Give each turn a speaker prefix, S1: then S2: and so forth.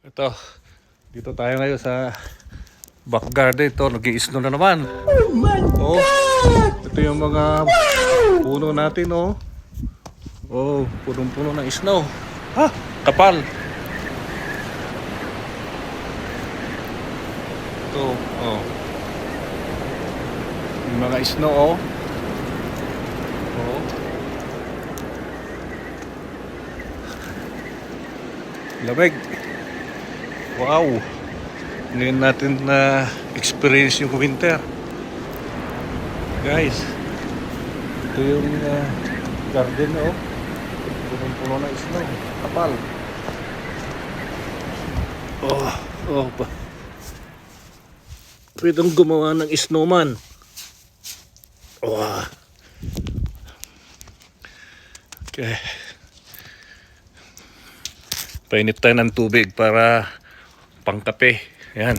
S1: Ito, dito tayo ngayon sa back garden. Ito, nag-i-snow na naman. Oh, ito yung mga puno natin, oh. Oh, punong-puno ng snow. Ha, kapal. Ito, oh. Yung mga snow, oh. Oh. Lamig. Wow. Ngayon natin na experience yung winter. Guys, ito yung garden, oh. Punong-puno ng snow. Kapal. Oh, oh pa. Pwedeng gumawa ng snowman. Oh. Okay. Painit tayo ng tubig para pangkape. Yan.